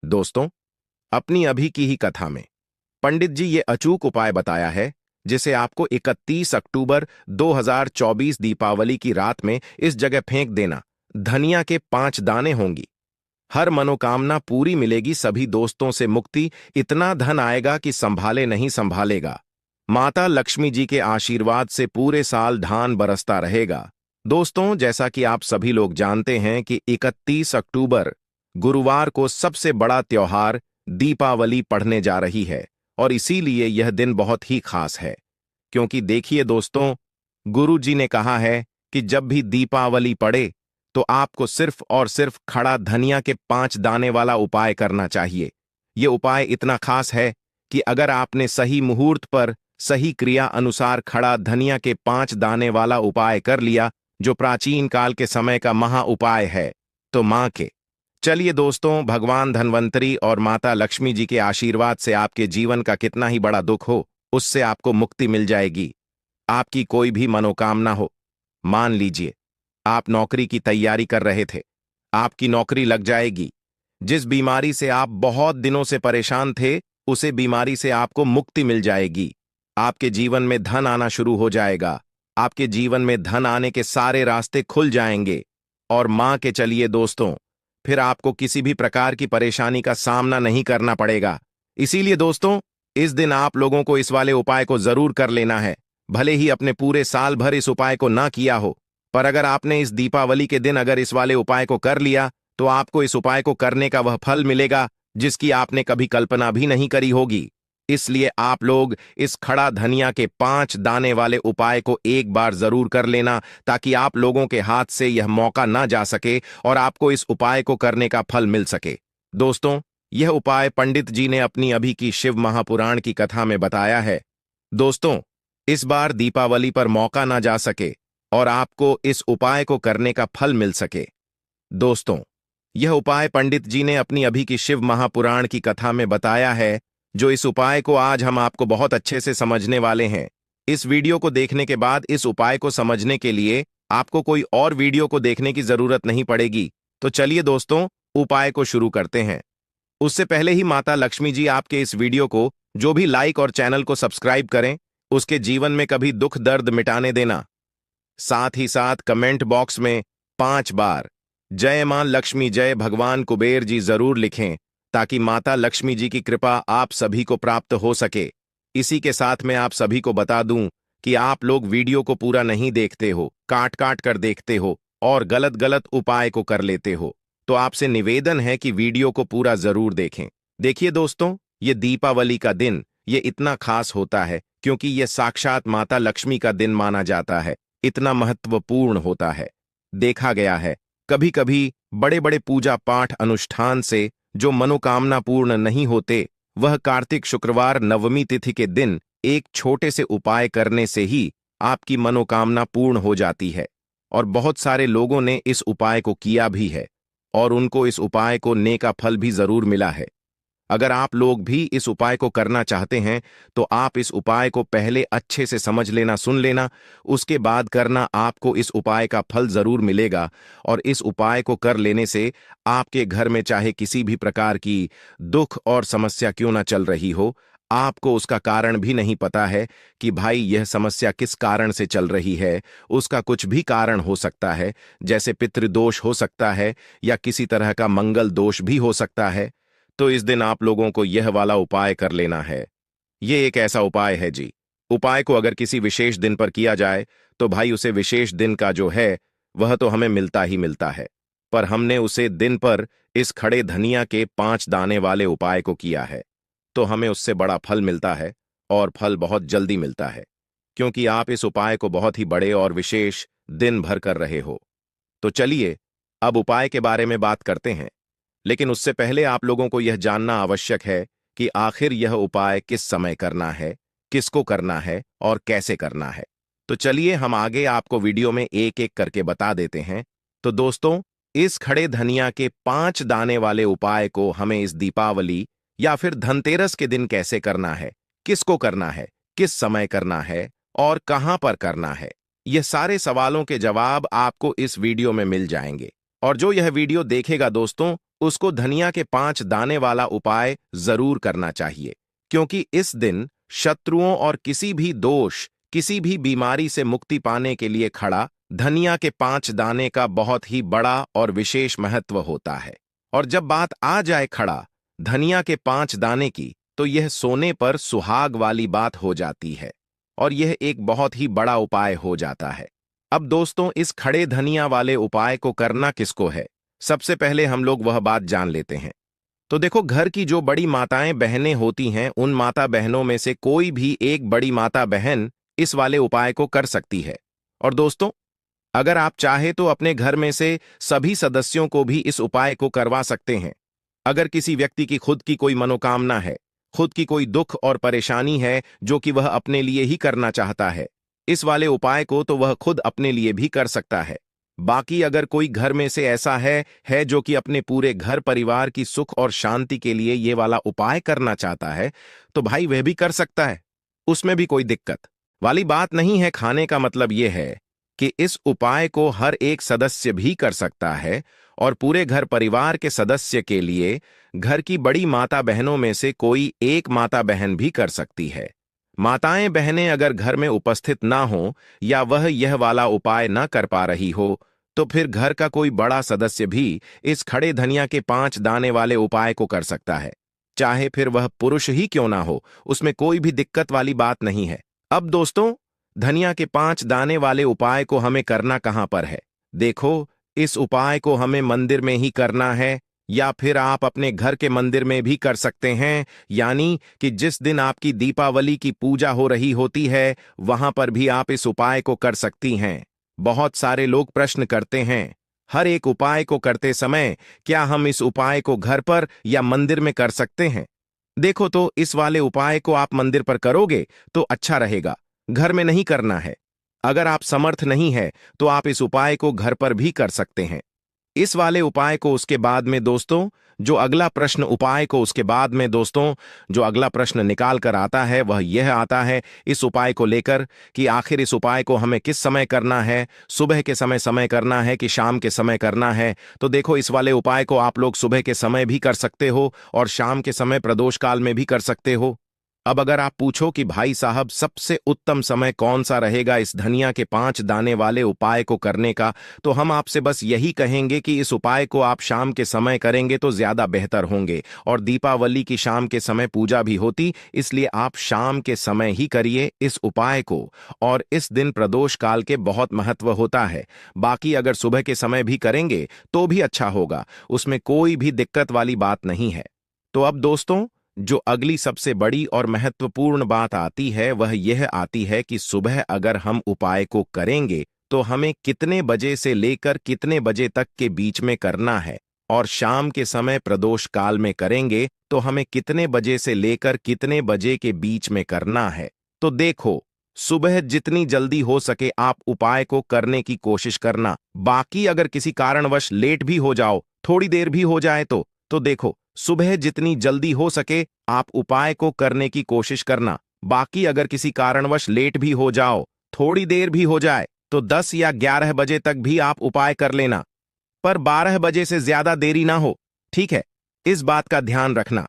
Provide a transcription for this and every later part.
दोस्तों, अपनी अभी की ही कथा में पंडित जी ये अचूक उपाय बताया है जिसे आपको 31 अक्टूबर 2024 दीपावली की रात में इस जगह फेंक देना। धनिया के 5 दाने होंगी। हर मनोकामना पूरी मिलेगी, सभी दोस्तों से मुक्ति, इतना धन आएगा कि संभाले नहीं संभालेगा। माता लक्ष्मी जी के आशीर्वाद से पूरे साल धान बरसता रहेगा। दोस्तों, जैसा कि आप सभी लोग जानते हैं कि 31 अक्टूबर गुरुवार को सबसे बड़ा त्योहार दीपावली पड़ने जा रही है और इसीलिए यह दिन बहुत ही खास है। क्योंकि देखिए दोस्तों, गुरु जी ने कहा है कि जब भी दीपावली पड़े तो आपको सिर्फ और सिर्फ खड़ा धनिया के 5 दाने वाला उपाय करना चाहिए। यह उपाय इतना खास है कि अगर आपने सही मुहूर्त पर सही क्रिया अनुसार खड़ा धनिया के 5 दाने वाला उपाय कर लिया, जो प्राचीन काल के समय का महा उपाय है, तो मां के चलिए दोस्तों, भगवान धन्वंतरी और माता लक्ष्मी जी के आशीर्वाद से आपके जीवन का कितना ही बड़ा दुख हो, उससे आपको मुक्ति मिल जाएगी। आपकी कोई भी मनोकामना हो, मान लीजिए आप नौकरी की तैयारी कर रहे थे, आपकी नौकरी लग जाएगी। जिस बीमारी से आप बहुत दिनों से परेशान थे, उसे बीमारी से आपको मुक्ति मिल जाएगी। आपके जीवन में धन आना शुरू हो जाएगा। आपके जीवन में धन आने के सारे रास्ते खुल जाएंगे। और मां के चलिए दोस्तों, फिर आपको किसी भी प्रकार की परेशानी का सामना नहीं करना पड़ेगा। इसीलिए दोस्तों, इस दिन आप लोगों को इस वाले उपाय को जरूर कर लेना है। भले ही अपने पूरे साल भर इस उपाय को ना किया हो, पर अगर आपने इस दीपावली के दिन अगर इस वाले उपाय को कर लिया, तो आपको इस उपाय को करने का वह फल मिलेगा जिसकी आपने कभी कल्पना भी नहीं करी होगी। इसलिए आप लोग इस खड़ा धनिया के 5 दाने वाले उपाय को एक बार जरूर कर लेना, ताकि आप लोगों के हाथ से यह मौका ना जा सके और आपको इस उपाय को करने का फल मिल सके। दोस्तों, यह उपाय पंडित जी ने अपनी अभी की शिव महापुराण की कथा में बताया है। दोस्तों, इस बार दीपावली पर मौका ना जा सके और आपको इस उपाय को करने का फल मिल सके। दोस्तों, यह उपाय पंडित जी ने अपनी अभी की शिव महापुराण की कथा में बताया है, जो इस उपाय को आज हम आपको बहुत अच्छे से समझने वाले हैं। इस वीडियो को देखने के बाद इस उपाय को समझने के लिए आपको कोई और वीडियो को देखने की जरूरत नहीं पड़ेगी। तो चलिए दोस्तों, उपाय को शुरू करते हैं। उससे पहले ही माता लक्ष्मी जी आपके इस वीडियो को जो भी लाइक और चैनल को सब्सक्राइब करें, उसके जीवन में कभी दुख दर्द मिटाने देना। साथ ही साथ कमेंट बॉक्स में 5 बार जय मां लक्ष्मी, जय भगवान कुबेर जी जरूर लिखें, ताकि माता लक्ष्मी जी की कृपा आप सभी को प्राप्त हो सके। इसी के साथ मैं आप सभी को बता दूं कि आप लोग वीडियो को पूरा नहीं देखते हो, काट काट कर देखते हो और गलत गलत उपाय को कर लेते हो। तो आपसे निवेदन है कि वीडियो को पूरा जरूर देखें। देखिए दोस्तों, ये दीपावली का दिन ये इतना खास होता है क्योंकि यह साक्षात माता लक्ष्मी का दिन माना जाता है। इतना महत्वपूर्ण होता है। देखा गया है कभी कभी बड़े बड़े पूजा पाठ अनुष्ठान से जो मनोकामना पूर्ण नहीं होते, वह कार्तिक शुक्रवार नवमी तिथि के दिन एक छोटे से उपाय करने से ही आपकी मनोकामना पूर्ण हो जाती है। और बहुत सारे लोगों ने इस उपाय को किया भी है और उनको इस उपाय को नेका फल भी जरूर मिला है। अगर आप लोग भी इस उपाय को करना चाहते हैं, तो आप इस उपाय को पहले अच्छे से समझ लेना, सुन लेना, उसके बाद करना। आपको इस उपाय का फल जरूर मिलेगा और इस उपाय को कर लेने से आपके घर में चाहे किसी भी प्रकार की दुख और समस्या क्यों ना चल रही हो, आपको उसका कारण भी नहीं पता है कि भाई यह समस्या किस कारण से चल रही है। उसका कुछ भी कारण हो सकता है, जैसे पितृदोष हो सकता है या किसी तरह का मंगल दोष भी हो सकता है। तो इस दिन आप लोगों को यह वाला उपाय कर लेना है। ये एक ऐसा उपाय है जी, उपाय को अगर किसी विशेष दिन पर किया जाए तो भाई उसे विशेष दिन का जो है वह तो हमें मिलता ही मिलता है, पर हमने उसे दिन पर इस खड़े धनिया के 5 दाने वाले उपाय को किया है, तो हमें उससे बड़ा फल मिलता है और फल बहुत जल्दी मिलता है, क्योंकि आप इस उपाय को बहुत ही बड़े और विशेष दिन भर कर रहे हो। तो चलिए अब उपाय के बारे में बात करते हैं। लेकिन उससे पहले आप लोगों को यह जानना आवश्यक है कि आखिर यह उपाय किस समय करना है, किसको करना है और कैसे करना है। तो चलिए हम आगे आपको वीडियो में एक एक करके बता देते हैं। तो दोस्तों, इस खड़े धनिया के 5 दाने वाले उपाय को हमें इस दीपावली या फिर धनतेरस के दिन कैसे करना है, किसको करना है, किस समय करना है और कहां पर करना है, यह सारे सवालों के जवाब आपको इस वीडियो में मिल जाएंगे। और जो यह वीडियो देखेगा दोस्तों, उसको धनिया के 5 दाने वाला उपाय जरूर करना चाहिए, क्योंकि इस दिन शत्रुओं और किसी भी दोष, किसी भी बीमारी से मुक्ति पाने के लिए खड़ा धनिया के 5 दाने का बहुत ही बड़ा और विशेष महत्व होता है। और जब बात आ जाए खड़ा धनिया के 5 दाने की, तो यह सोने पर सुहाग वाली बात हो जाती है और यह एक बहुत ही बड़ा उपाय हो जाता है। अब दोस्तों, इस खड़े धनिया वाले उपाय को करना किसको है, सबसे पहले हम लोग वह बात जान लेते हैं। तो देखो, घर की जो बड़ी माताएं बहनें होती हैं, उन माता बहनों में से कोई भी एक बड़ी माता बहन इस वाले उपाय को कर सकती है। और दोस्तों, अगर आप चाहे तो अपने घर में से सभी सदस्यों को भी इस उपाय को करवा सकते हैं। अगर किसी व्यक्ति की खुद की कोई मनोकामना है, खुद की कोई दुख और परेशानी है जो कि वह अपने लिए ही करना चाहता है, इस वाले उपाय को तो वह खुद अपने लिए भी कर सकता है। बाकी अगर कोई घर में से ऐसा है जो कि अपने पूरे घर परिवार की सुख और शांति के लिए ये वाला उपाय करना चाहता है, तो भाई वह भी कर सकता है, उसमें भी कोई दिक्कत वाली बात नहीं है। खाने का मतलब यह है कि इस उपाय को हर एक सदस्य भी कर सकता है और पूरे घर परिवार के सदस्य के लिए घर की बड़ी माता बहनों में से कोई एक माता बहन भी कर सकती है। माताएं बहनें अगर घर में उपस्थित ना हो या वह यह वाला उपाय ना कर पा रही हो, तो फिर घर का कोई बड़ा सदस्य भी इस खड़े धनिया के 5 दाने वाले उपाय को कर सकता है, चाहे फिर वह पुरुष ही क्यों ना हो, उसमें कोई भी दिक्कत वाली बात नहीं है। अब दोस्तों, धनिया के 5 दाने वाले उपाय को हमें करना कहां पर है? देखो, इस उपाय को हमें मंदिर में ही करना है या फिर आप अपने घर के मंदिर में भी कर सकते हैं, यानी कि जिस दिन आपकी दीपावली की पूजा हो रही होती है वहां पर भी आप इस उपाय को कर सकती हैं। बहुत सारे लोग प्रश्न करते हैं, हर एक उपाय को करते समय क्या हम इस उपाय को घर पर या मंदिर में कर सकते हैं? देखो, तो इस वाले उपाय को आप मंदिर पर करोगे तो अच्छा रहेगा, घर में नहीं करना है। अगर आप समर्थ नहीं है तो आप इस उपाय को घर पर भी कर सकते हैं। इस वाले उपाय को उसके बाद में दोस्तों जो अगला प्रश्न उपाय को उसके बाद में दोस्तों जो अगला प्रश्न निकाल कर आता है वह यह आता है इस उपाय को लेकर कि आखिर इस उपाय को हमें किस समय करना है, सुबह के समय करना है कि शाम के समय करना है। तो देखो, इस वाले उपाय को आप लोग सुबह के समय भी कर सकते हो और शाम के समय प्रदोष काल में भी कर सकते हो। अब अगर आप पूछो कि भाई साहब सबसे उत्तम समय कौन सा रहेगा इस धनिया के 5 दाने वाले उपाय को करने का, तो हम आपसे बस यही कहेंगे कि इस उपाय को आप शाम के समय करेंगे तो ज्यादा बेहतर होंगे। और दीपावली की शाम के समय पूजा भी होती, इसलिए आप शाम के समय ही करिए इस उपाय को। और इस दिन प्रदोष काल के बहुत महत्व होता है। बाकी अगर सुबह के समय भी करेंगे तो भी अच्छा होगा, उसमें कोई भी दिक्कत वाली बात नहीं है। तो अब दोस्तों, जो अगली सबसे बड़ी और महत्वपूर्ण बात आती है वह यह आती है कि सुबह अगर हम उपाय को करेंगे तो हमें कितने बजे से लेकर कितने बजे तक के बीच में करना है, और शाम के समय प्रदोष काल में करेंगे तो हमें कितने बजे से लेकर कितने बजे के बीच में करना है। तो देखो, सुबह जितनी जल्दी हो सके आप उपाय को करने की कोशिश करना। बाकी अगर किसी कारणवश लेट भी हो जाओ, थोड़ी देर भी हो जाए तो देखो, सुबह जितनी जल्दी हो सके आप उपाय को करने की कोशिश करना। बाकी अगर किसी कारणवश लेट भी हो जाओ, थोड़ी देर भी हो जाए, तो 10 या 11 बजे तक भी आप उपाय कर लेना, पर 12 बजे से ज्यादा देरी ना हो, ठीक है? इस बात का ध्यान रखना।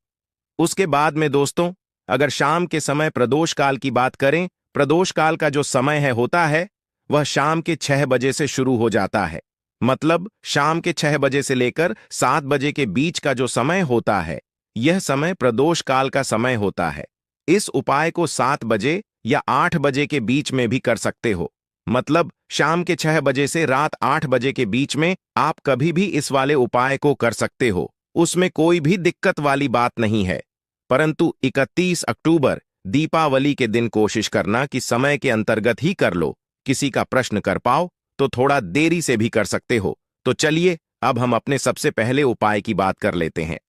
उसके बाद में दोस्तों, अगर शाम के समय प्रदोष काल की बात करें, प्रदोष काल का जो समय होता है वह शाम के 6 बजे से शुरू हो जाता है। मतलब शाम के 6 बजे से लेकर 7 बजे के बीच का जो समय होता है, यह समय प्रदोष काल का समय होता है। इस उपाय को 7 बजे या 8 बजे के बीच में भी कर सकते हो। मतलब शाम के 6 बजे से रात 8 बजे के बीच में आप कभी भी इस वाले उपाय को कर सकते हो, उसमें कोई भी दिक्कत वाली बात नहीं है। परंतु 31 अक्टूबर दीपावली के दिन कोशिश करना कि समय के अंतर्गत ही कर लो। किसी का प्रश्न कर पाओ तो थोड़ा देरी से भी कर सकते हो। तो चलिए अब हम अपने सबसे पहले उपाय की बात कर लेते हैं।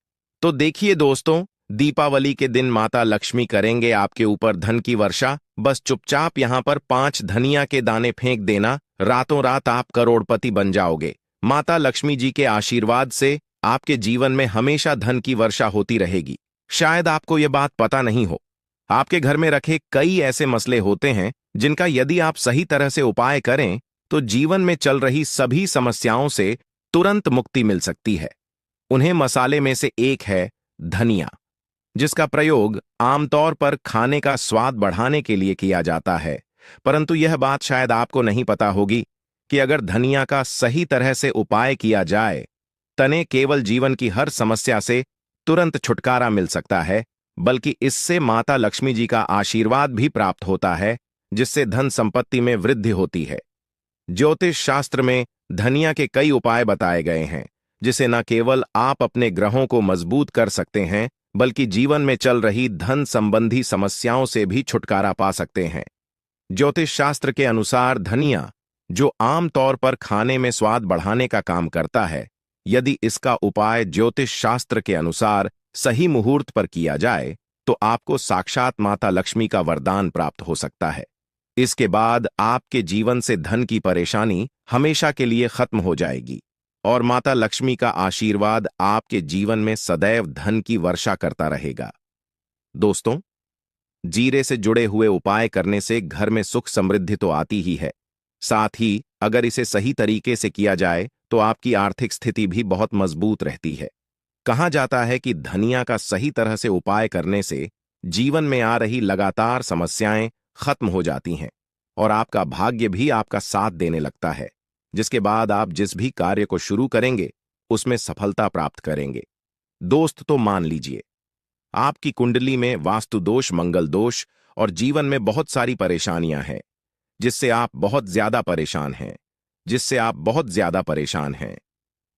तो देखिए दोस्तों, दीपावली के दिन माता लक्ष्मी करेंगे आपके ऊपर धन की वर्षा। बस चुपचाप यहां पर 5 धनिया के दाने फेंक देना, रातों रात आप करोड़पति बन जाओगे। माता लक्ष्मी जी के आशीर्वाद से आपके जीवन में हमेशा धन की वर्षा होती रहेगी। शायद आपको यह बात पता नहीं हो, आपके घर में रखे कई ऐसे मसले होते हैं जिनका यदि आप सही तरह से उपाय करें तो जीवन में चल रही सभी समस्याओं से तुरंत मुक्ति मिल सकती है। उन्हें मसाले में से एक है धनिया, जिसका प्रयोग आमतौर पर खाने का स्वाद बढ़ाने के लिए किया जाता है। परंतु यह बात शायद आपको नहीं पता होगी कि अगर धनिया का सही तरह से उपाय किया जाए, तने केवल जीवन की हर समस्या से तुरंत छुटकारा मिल सकता है, बल्कि इससे माता लक्ष्मी जी का आशीर्वाद भी प्राप्त होता है, जिससे धन संपत्ति में वृद्धि होती है। ज्योतिष शास्त्र में धनिया के कई उपाय बताए गए हैं, जिसे न केवल आप अपने ग्रहों को मजबूत कर सकते हैं, बल्कि जीवन में चल रही धन संबंधी समस्याओं से भी छुटकारा पा सकते हैं। ज्योतिष शास्त्र के अनुसार धनिया, जो आमतौर पर खाने में स्वाद बढ़ाने का काम करता है, यदि इसका उपाय ज्योतिष शास्त्र के अनुसार सही मुहूर्त पर किया जाए, तो आपको साक्षात माता लक्ष्मी का वरदान प्राप्त हो सकता है। इसके बाद आपके जीवन से धन की परेशानी हमेशा के लिए खत्म हो जाएगी और माता लक्ष्मी का आशीर्वाद आपके जीवन में सदैव धन की वर्षा करता रहेगा। दोस्तों, जीरे से जुड़े हुए उपाय करने से घर में सुख समृद्धि तो आती ही है, साथ ही अगर इसे सही तरीके से किया जाए तो आपकी आर्थिक स्थिति भी बहुत मजबूत रहती है। कहा जाता है कि धनिया का सही तरह से उपाय करने से जीवन में आ रही लगातार समस्याएं खत्म हो जाती हैं और आपका भाग्य भी आपका साथ देने लगता है, जिसके बाद आप जिस भी कार्य को शुरू करेंगे उसमें सफलता प्राप्त करेंगे। दोस्त, तो मान लीजिए आपकी कुंडली में वास्तु दोष, मंगल दोष और जीवन में बहुत सारी परेशानियां हैं, जिससे आप बहुत ज्यादा परेशान हैं।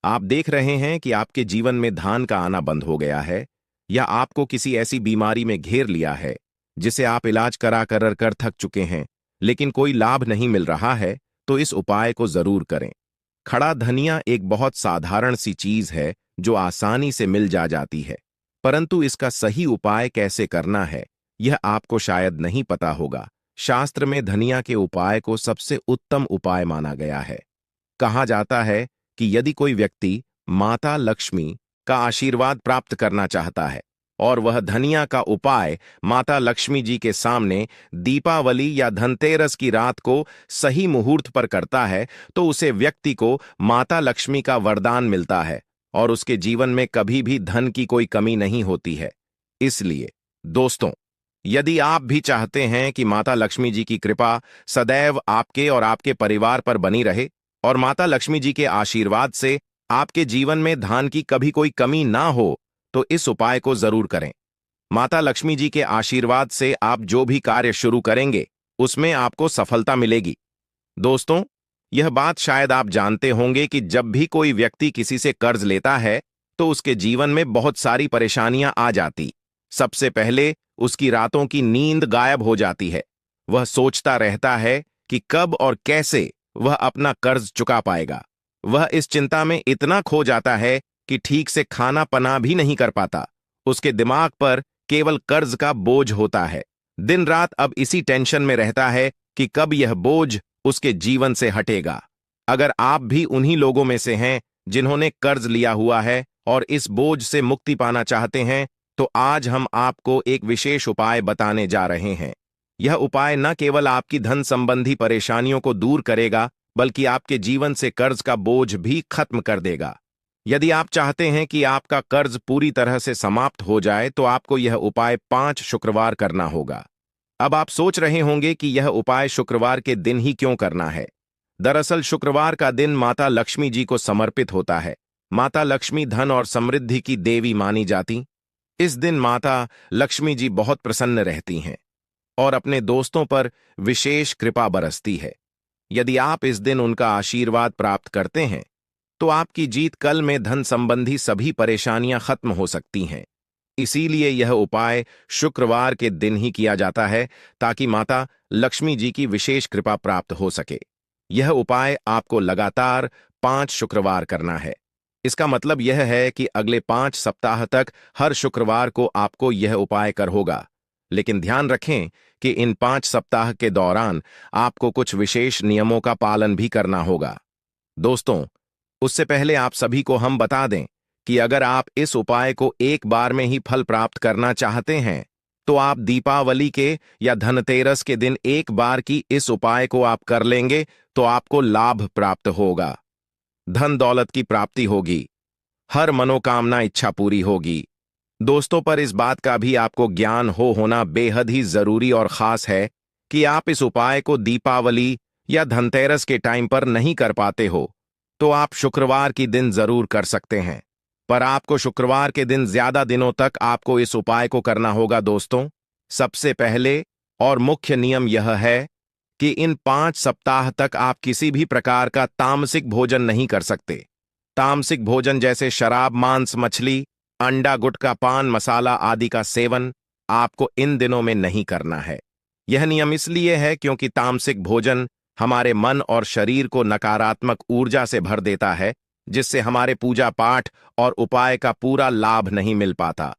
आप देख रहे हैं कि आपके जीवन में धन का आना बंद हो गया है, या आपको किसी ऐसी बीमारी में घेर लिया है जिसे आप इलाज करा कर थक चुके हैं, लेकिन कोई लाभ नहीं मिल रहा है, तो इस उपाय को जरूर करें। खड़ा धनिया एक बहुत साधारण सी चीज है जो आसानी से मिल जाती है, परंतु इसका सही उपाय कैसे करना है यह आपको शायद नहीं पता होगा। शास्त्र में धनिया के उपाय को सबसे उत्तम उपाय माना गया है। कहा जाता है कि यदि कोई व्यक्ति माता लक्ष्मी का आशीर्वाद प्राप्त करना चाहता है और वह धनिया का उपाय माता लक्ष्मी जी के सामने दीपावली या धनतेरस की रात को सही मुहूर्त पर करता है, तो उसे व्यक्ति को माता लक्ष्मी का वरदान मिलता है और उसके जीवन में कभी भी धन की कोई कमी नहीं होती है। इसलिए दोस्तों, यदि आप भी चाहते हैं कि माता लक्ष्मी जी की कृपा सदैव आपके और आपके परिवार पर बनी रहे और माता लक्ष्मी जी के आशीर्वाद से आपके जीवन में धन की कभी कोई कमी ना हो, तो इस उपाय को जरूर करें। माता लक्ष्मी जी के आशीर्वाद से आप जो भी कार्य शुरू करेंगे उसमें आपको सफलता मिलेगी। दोस्तों, यह बात शायद आप जानते होंगे कि जब भी कोई व्यक्ति किसी से कर्ज लेता है तो उसके जीवन में बहुत सारी परेशानियां आ जाती। सबसे पहले उसकी रातों की नींद गायब हो जाती है। वह सोचता रहता है कि कब और कैसे वह अपना कर्ज चुका पाएगा। वह इस चिंता में इतना खो जाता है कि ठीक से खाना पना भी नहीं कर पाता। उसके दिमाग पर केवल कर्ज का बोझ होता है। दिन रात अब इसी टेंशन में रहता है कि कब यह बोझ उसके जीवन से हटेगा। अगर आप भी उन्हीं लोगों में से हैं जिन्होंने कर्ज लिया हुआ है और इस बोझ से मुक्ति पाना चाहते हैं, तो आज हम आपको एक विशेष उपाय बताने जा रहे हैं। यह उपाय न केवल आपकी धन संबंधी परेशानियों को दूर करेगा, बल्कि आपके जीवन से कर्ज का बोझ भी खत्म कर देगा। यदि आप चाहते हैं कि आपका कर्ज पूरी तरह से समाप्त हो जाए, तो आपको यह उपाय 5 शुक्रवार करना होगा। अब आप सोच रहे होंगे कि यह उपाय शुक्रवार के दिन ही क्यों करना है। दरअसल शुक्रवार का दिन माता लक्ष्मी जी को समर्पित होता है। माता लक्ष्मी धन और समृद्धि की देवी मानी जाती। इस दिन माता लक्ष्मी जी बहुत प्रसन्न रहती हैं और अपने दोस्तों पर विशेष कृपा बरसती है। यदि आप इस दिन उनका आशीर्वाद प्राप्त करते हैं, तो आपकी जीत कल में धन संबंधी सभी परेशानियां खत्म हो सकती हैं। इसीलिए यह उपाय शुक्रवार के दिन ही किया जाता है, ताकि माता लक्ष्मी जी की विशेष कृपा प्राप्त हो सके। यह उपाय आपको लगातार 5 शुक्रवार करना है। इसका मतलब यह है कि अगले 5 सप्ताह तक हर शुक्रवार को आपको यह उपाय कर होगा। लेकिन ध्यान रखें कि इन 5 सप्ताह के दौरान आपको कुछ विशेष नियमों का पालन भी करना होगा। दोस्तों, उससे पहले आप सभी को हम बता दें कि अगर आप इस उपाय को एक बार में ही फल प्राप्त करना चाहते हैं, तो आप दीपावली के या धनतेरस के दिन एक बार की इस उपाय को आप कर लेंगे तो आपको लाभ प्राप्त होगा, धन दौलत की प्राप्ति होगी। हर मनोकामना इच्छा पूरी होगी। दोस्तों, पर इस बात का भी आपको ज्ञान होना बेहद ही जरूरी और खास है कि आप इस उपाय को दीपावली या धनतेरस के टाइम पर नहीं कर पाते हो तो आप शुक्रवार की दिन जरूर कर सकते हैं। पर आपको शुक्रवार के दिन ज्यादा दिनों तक आपको इस उपाय को करना होगा। दोस्तों, सबसे पहले और मुख्य नियम यह है कि इन 5 सप्ताह तक आप किसी भी प्रकार का तामसिक भोजन नहीं कर सकते। तामसिक भोजन जैसे शराब, मांस, मछली, अंडा, गुटखा, पान मसाला आदि का सेवन आपको इन दिनों में नहीं करना है। यह नियम इसलिए है क्योंकि तामसिक भोजन हमारे मन और शरीर को नकारात्मक ऊर्जा से भर देता है, जिससे हमारे पूजा पाठ और उपाय का पूरा लाभ नहीं मिल पाता।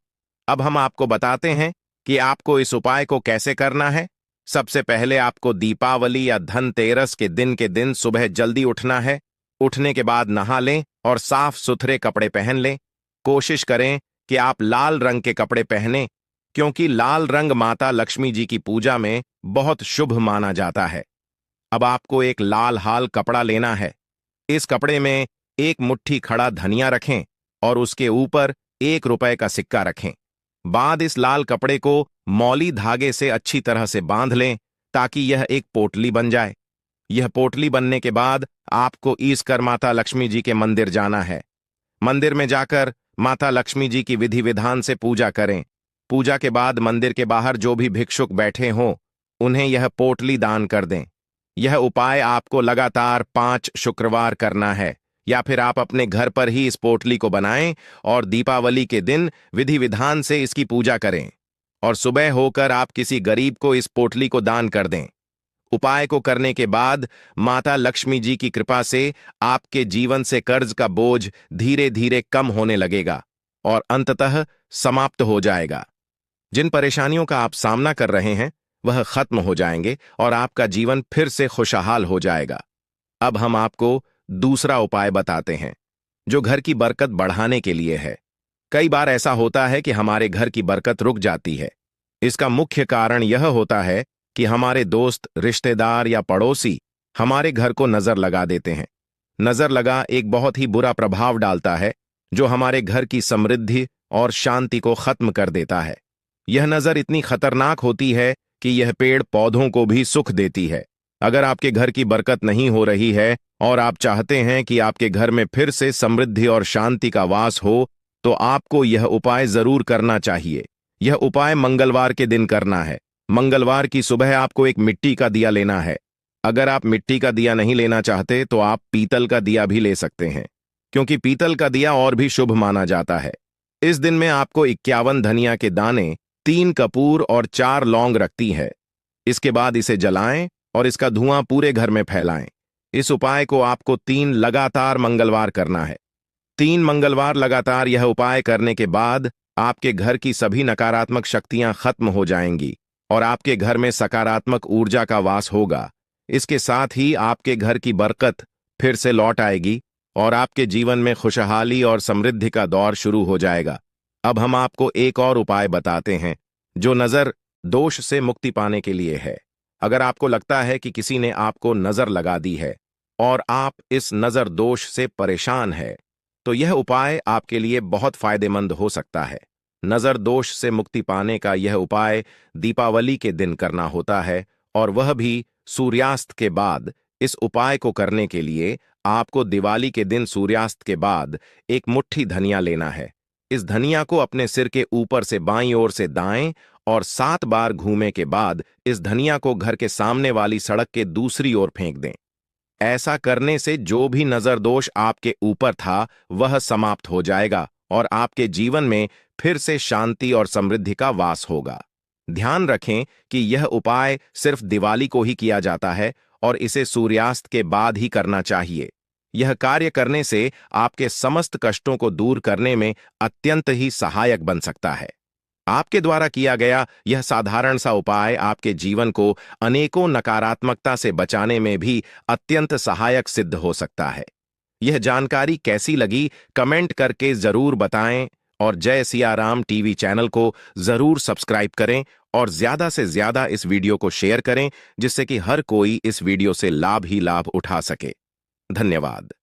अब हम आपको बताते हैं कि आपको इस उपाय को कैसे करना है। सबसे पहले आपको दीपावली या धनतेरस के दिन सुबह जल्दी उठना है। उठने के बाद नहा लें और साफ सुथरे कपड़े पहन लें। कोशिश करें कि आप लाल रंग के कपड़े पहनें, क्योंकि लाल रंग माता लक्ष्मी जी की पूजा में बहुत शुभ माना जाता है। अब आपको एक लाल हाल कपड़ा लेना है। इस कपड़े में एक मुट्ठी खड़ा धनिया रखें और उसके ऊपर 1 रुपए का सिक्का रखें। बाद इस लाल कपड़े को मौली धागे से अच्छी तरह से बांध लें ताकि यह एक पोटली बन जाए। यह पोटली बनने के बाद आपको ईसकर माता लक्ष्मी जी के मंदिर जाना है। मंदिर में जाकर माता लक्ष्मी जी की विधि विधान से पूजा करें। पूजा के बाद मंदिर के बाहर जो भी भिक्षुक बैठे हों उन्हें यह पोटली दान कर दें। यह उपाय आपको लगातार 5 शुक्रवार करना है, या फिर आप अपने घर पर ही इस पोटली को बनाएं और दीपावली के दिन विधि विधान से इसकी पूजा करें और सुबह होकर आप किसी गरीब को इस पोटली को दान कर दें। उपाय को करने के बाद माता लक्ष्मी जी की कृपा से आपके जीवन से कर्ज का बोझ धीरे धीरे कम होने लगेगा और अंततः समाप्त हो जाएगा। जिन परेशानियों का आप सामना कर रहे हैं वह खत्म हो जाएंगे और आपका जीवन फिर से खुशहाल हो जाएगा। अब हम आपको दूसरा उपाय बताते हैं जो घर की बरकत बढ़ाने के लिए है। कई बार ऐसा होता है कि हमारे घर की बरकत रुक जाती है। इसका मुख्य कारण यह होता है कि हमारे दोस्त, रिश्तेदार या पड़ोसी हमारे घर को नजर लगा देते हैं। नजर लगा एक बहुत ही बुरा प्रभाव डालता है जो हमारे घर की समृद्धि और शांति को खत्म कर देता है। यह नजर इतनी खतरनाक होती है कि यह पेड़ पौधों को भी सुख देती है। अगर आपके घर की बरकत नहीं हो रही है और आप चाहते हैं कि आपके घर में फिर से समृद्धि और शांति का वास हो, तो आपको यह उपाय जरूर करना चाहिए। यह उपाय मंगलवार के दिन करना है। मंगलवार की सुबह आपको एक मिट्टी का दिया लेना है। अगर आप मिट्टी का दिया नहीं लेना चाहते तो आप पीतल का दिया भी ले सकते हैं, क्योंकि पीतल का दिया और भी शुभ माना जाता है। इस दिन में आपको 51 धनिया के दाने, 3 कपूर और 4 लौंग रखती है। इसके बाद इसे जलाएं और इसका धुआं पूरे घर में फैलाएं। इस उपाय को आपको 3 लगातार मंगलवार करना है। 3 मंगलवार लगातार यह उपाय करने के बाद आपके घर की सभी नकारात्मक शक्तियां खत्म हो जाएंगी और आपके घर में सकारात्मक ऊर्जा का वास होगा। इसके साथ ही आपके घर की बरकत फिर से लौट आएगी और आपके जीवन में खुशहाली और समृद्धि का दौर शुरू हो जाएगा। अब हम आपको एक और उपाय बताते हैं जो नजर दोष से मुक्ति पाने के लिए है। अगर आपको लगता है कि किसी ने आपको नजर लगा दी है और आप इस नजर दोष से परेशान है, तो यह उपाय आपके लिए बहुत फायदेमंद हो सकता है। नजर दोष से मुक्ति पाने का यह उपाय दीपावली के दिन करना होता है और वह भी सूर्यास्त के बाद। इस उपाय को करने के लिए आपको दिवाली के दिन सूर्यास्त के बाद एक मुट्ठी धनिया लेना है। इस धनिया को अपने सिर के ऊपर से बाईं ओर से दाएं और 7 बार घूमने के बाद इस धनिया को घर के सामने वाली सड़क के दूसरी ओर फेंक दें। ऐसा करने से जो भी नजर दोष आपके ऊपर था वह समाप्त हो जाएगा और आपके जीवन में फिर से शांति और समृद्धि का वास होगा। ध्यान रखें कि यह उपाय सिर्फ दिवाली को ही किया जाता है और इसे सूर्यास्त के बाद ही करना चाहिए। यह कार्य करने से आपके समस्त कष्टों को दूर करने में अत्यंत ही सहायक बन सकता है। आपके द्वारा किया गया यह साधारण सा उपाय आपके जीवन को अनेकों नकारात्मकता से बचाने में भी अत्यंत सहायक सिद्ध हो सकता है। यह जानकारी कैसी लगी कमेंट करके जरूर बताएं और जय सिया राम टीवी चैनल को जरूर सब्सक्राइब करें और ज्यादा से ज्यादा इस वीडियो को शेयर करें जिससे कि हर कोई इस वीडियो से लाभ ही लाभ उठा सके। धन्यवाद।